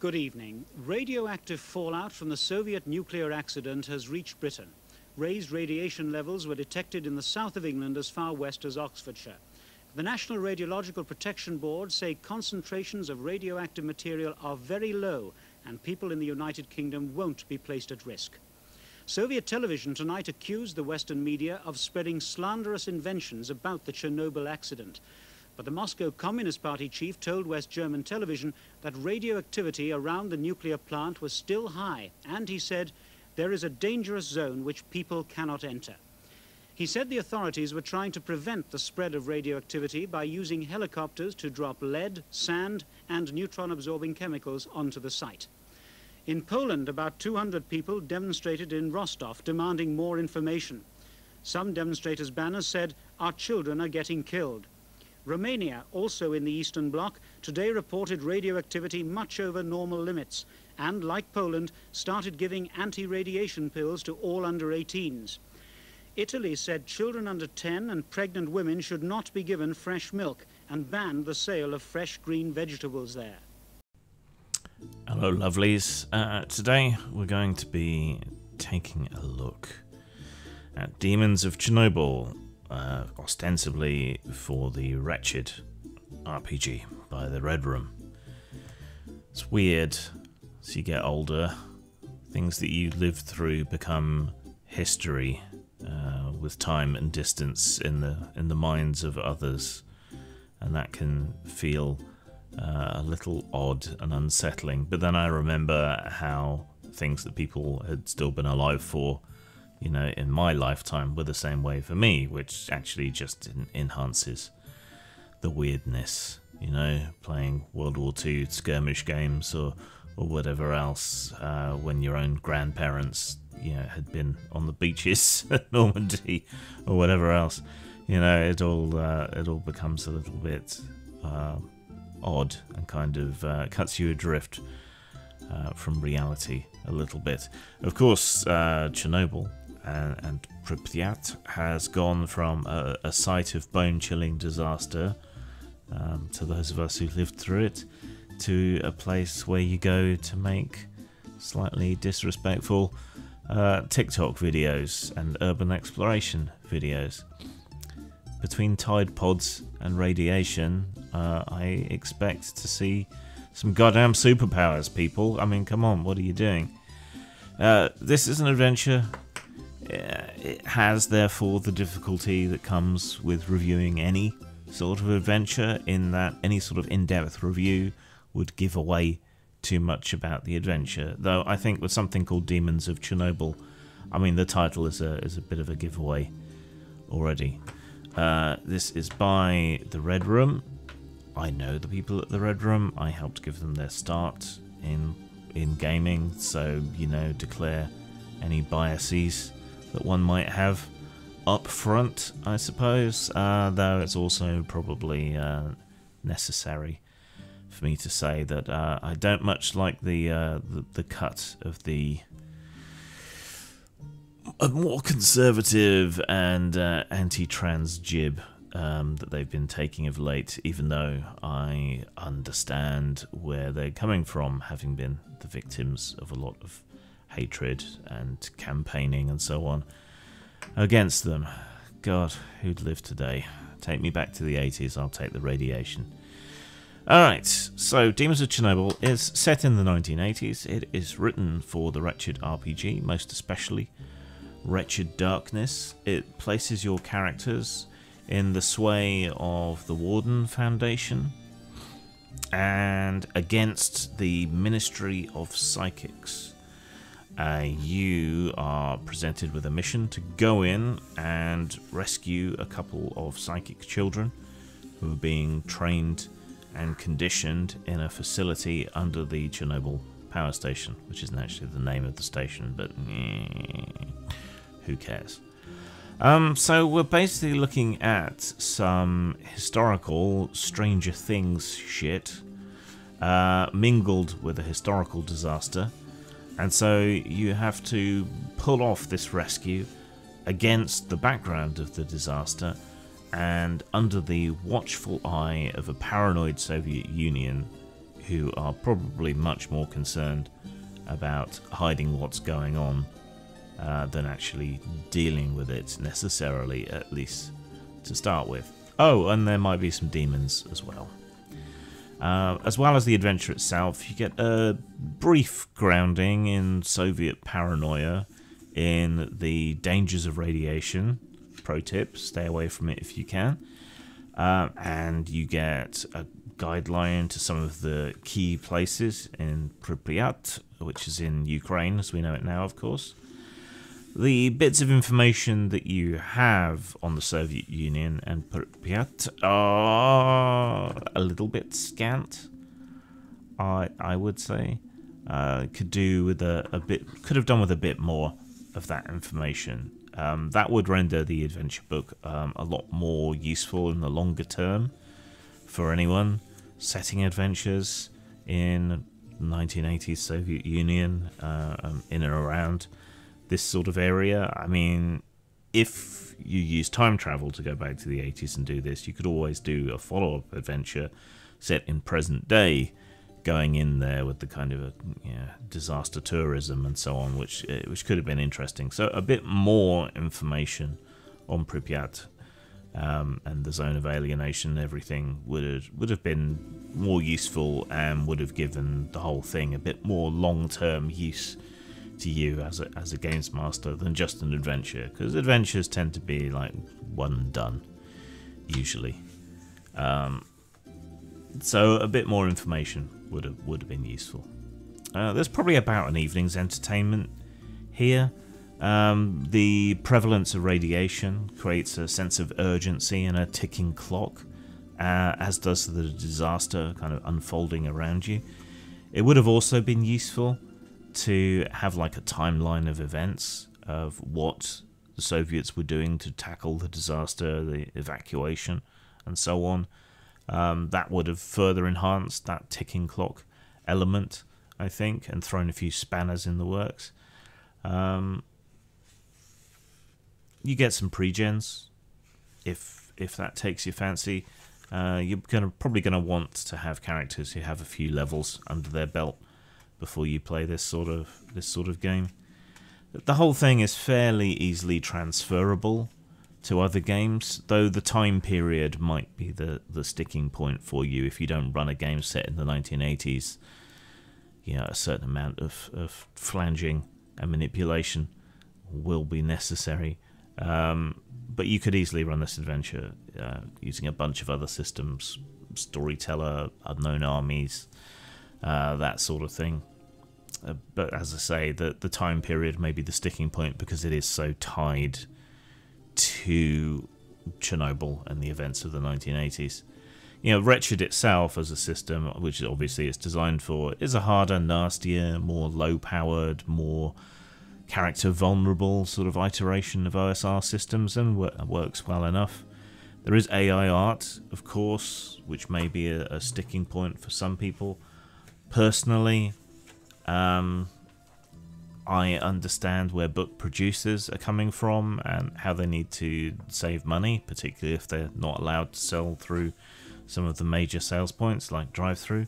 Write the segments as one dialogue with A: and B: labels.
A: Good evening. Radioactive fallout from the Soviet nuclear accident has reached Britain. Raised radiation levels were detected in the south of England as far west as Oxfordshire. The National Radiological Protection Board say concentrations of radioactive material are very low and people in the United Kingdom won't be placed at risk. Soviet television tonight accused the Western media of spreading slanderous inventions about the Chernobyl accident. But the Moscow Communist Party chief told West German television that radioactivity around the nuclear plant was still high, and he said, there is a dangerous zone which people cannot enter. He said the authorities were trying to prevent the spread of radioactivity by using helicopters to drop lead, sand, and neutron-absorbing chemicals onto the site. In Poland, about 200 people demonstrated in Rostov demanding more information. Some demonstrators' banners said, "Our children are getting killed." Romania, also in the Eastern Bloc, today reported radioactivity much over normal limits and, like Poland, started giving anti-radiation pills to all under 18s. Italy said children under 10 and pregnant women should not be given fresh milk and banned the sale of fresh green vegetables there.
B: Hello, lovelies. Today we're going to be taking a look at Demons of Chernobyl, ostensibly for the Wretched RPG by the Red Room. It's weird, as you get older, things that you lived through become history with time and distance in the minds of others, and that can feel a little odd and unsettling. But then I remember how things that people had still been alive for, you know, in my lifetime were the same way for me, which actually just enhances the weirdness, you know, playing World War II skirmish games or whatever else when your own grandparents, you know, had been on the beaches at Normandy or whatever else. You know, it all becomes a little bit odd and kind of cuts you adrift from reality a little bit. Of course, Chernobyl and Pripyat has gone from a site of bone-chilling disaster to those of us who lived through it, to a place where you go to make slightly disrespectful TikTok videos and urban exploration videos. Between Tide Pods and radiation, I expect to see some goddamn superpowers, people. I mean, come on, what are you doing? This is an adventure. It has, therefore, the difficulty that comes with reviewing any sort of adventure, in that any sort of in-depth review would give away too much about the adventure. Though I think with something called Demons of Chernobyl, I mean, the title is a bit of a giveaway already. This is by the Red Room. I know the people at the Red Room. I helped give them their start in gaming, so, you know, declare any biases that one might have up front, I suppose, though it's also probably necessary for me to say that I don't much like the cut of the a more conservative and anti-trans jib that they've been taking of late, even though I understand where they're coming from, having been the victims of a lot of hatred and campaigning and so on against them. God, who'd live today? Take me back to the 80s, I'll take the radiation. Alright, so Demons of Chernobyl is set in the 1980s. It is written for the Wretched RPG, most especially Wretched Darkness. It places your characters in the sway of the Warden Foundation and against the Ministry of Psychics. You are presented with a mission to go in and rescue a couple of psychic children who are being trained and conditioned in a facility under the Chernobyl power station, which isn't actually the name of the station, but who cares? So we're basically looking at some historical Stranger Things shit mingled with a historical disaster, and so you have to pull off this rescue against the background of the disaster and under the watchful eye of a paranoid Soviet Union who are probably much more concerned about hiding what's going on than actually dealing with it necessarily, at least to start with. Oh, and there might be some demons as well. As well as the adventure itself, you get a brief grounding in Soviet paranoia, in the dangers of radiation. Pro tip, stay away from it if you can. And you get a guideline to some of the key places in Pripyat, which is in Ukraine as we know it now, of course. The bits of information that you have on the Soviet Union and Pripyat are a little bit scant, I would say. Could have done with a bit more of that information. That would render the adventure book a lot more useful in the longer term for anyone setting adventures in the 1980s Soviet Union, in and around this sort of area. I mean, if you use time travel to go back to the 80s and do this, you could always do a follow-up adventure set in present day, going in there with the kind of disaster tourism and so on, which could have been interesting. So a bit more information on Pripyat and the zone of alienation and everything would have been more useful and would have given the whole thing a bit more long-term use to you as a games master than just an adventure, because adventures tend to be like one and done usually. So a bit more information would have been useful. There's probably about an evening's entertainment here. The prevalence of radiation creates a sense of urgency and a ticking clock, as does the disaster kind of unfolding around you. It would have also been useful to have like a timeline of events of what the Soviets were doing to tackle the disaster, the evacuation, and so on. That would have further enhanced that ticking clock element, I think, and thrown a few spanners in the works. You get some pre-gens, if that takes your fancy. You're probably gonna want to have characters who have a few levels under their belt before you play this sort of game. The whole thing is fairly easily transferable to other games, though the time period might be the sticking point for you. If you don't run a game set in the 1980s, a certain amount of flanging and manipulation will be necessary. But you could easily run this adventure using a bunch of other systems, storyteller, unknown armies, that sort of thing. But as I say, the time period may be the sticking point because it is so tied to Chernobyl and the events of the 1980s. Wretched itself as a system, which obviously it's designed for, is a harder, nastier, more low-powered, more character-vulnerable sort of iteration of OSR systems, and works well enough. There is AI art, of course, which may be a sticking point for some people. Personally, I understand where book producers are coming from and how they need to save money, particularly if they're not allowed to sell through some of the major sales points like drive-through,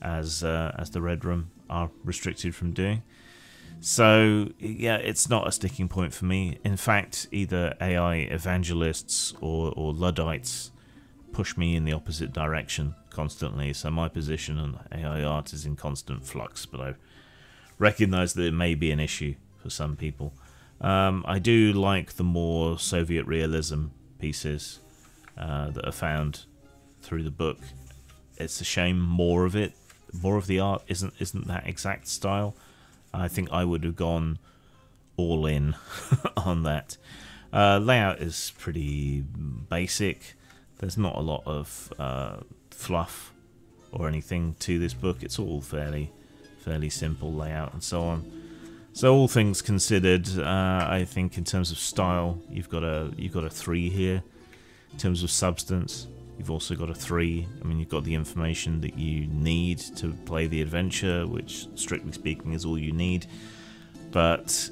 B: as the Red Room are restricted from doing. So yeah, it's not a sticking point for me. In fact, either AI evangelists or Luddites push me in the opposite direction constantly, so my position on AI art is in constant flux, but I recognise that it may be an issue for some people. I do like the more Soviet realism pieces that are found through the book. It's a shame more of the art isn't that exact style. I think I would have gone all in on that. Layout is pretty basic. There's not a lot of fluff or anything to this book. It's all fairly simple layout and so on. So all things considered, I think in terms of style, you've got a 3 here. In terms of substance, you've also got a 3. I mean, you've got the information that you need to play the adventure, which, strictly speaking, is all you need. But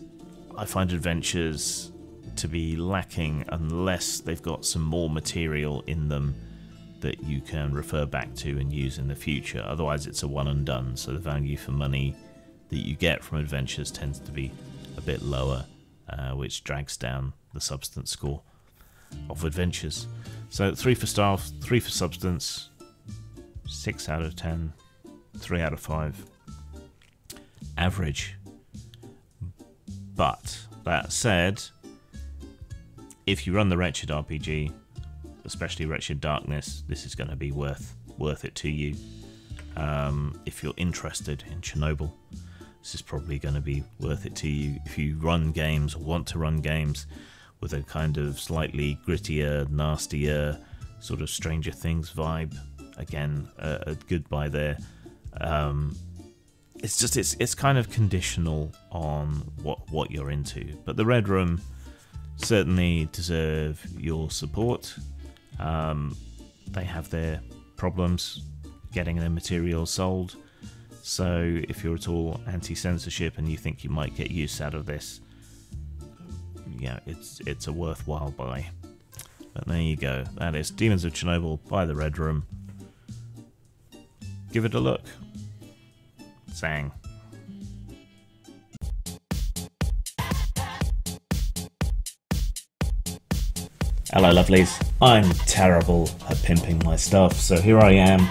B: I find adventures to be lacking unless they've got some more material in them that you can refer back to and use in the future. Otherwise it's a one and done, so the value for money that you get from adventures tends to be a bit lower, which drags down the substance score of adventures. So 3 for staff, 3 for substance, 6 out of 10, 3 out of 5 average. But that said, if you run the Wretched RPG, especially Wretched Darkness, this is going to be worth it to you. If you're interested in Chernobyl, this is probably going to be worth it to you. If you run games or want to run games with a kind of slightly grittier, nastier, sort of Stranger Things vibe, again, a good buy there. It's kind of conditional on what you're into, but the Red Room certainly deserve your support. They have their problems getting their material sold, so if you're at all anti-censorship and you think you might get use out of this, yeah, it's a worthwhile buy. But there you go, that is Demons of Chernobyl by the Red Room. Give it a look. Sang. Hello lovelies, I'm terrible at pimping my stuff, so here I am,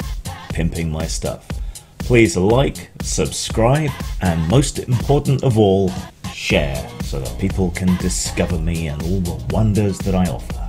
B: pimping my stuff. Please like, subscribe, and most important of all, share, so that people can discover me and all the wonders that I offer.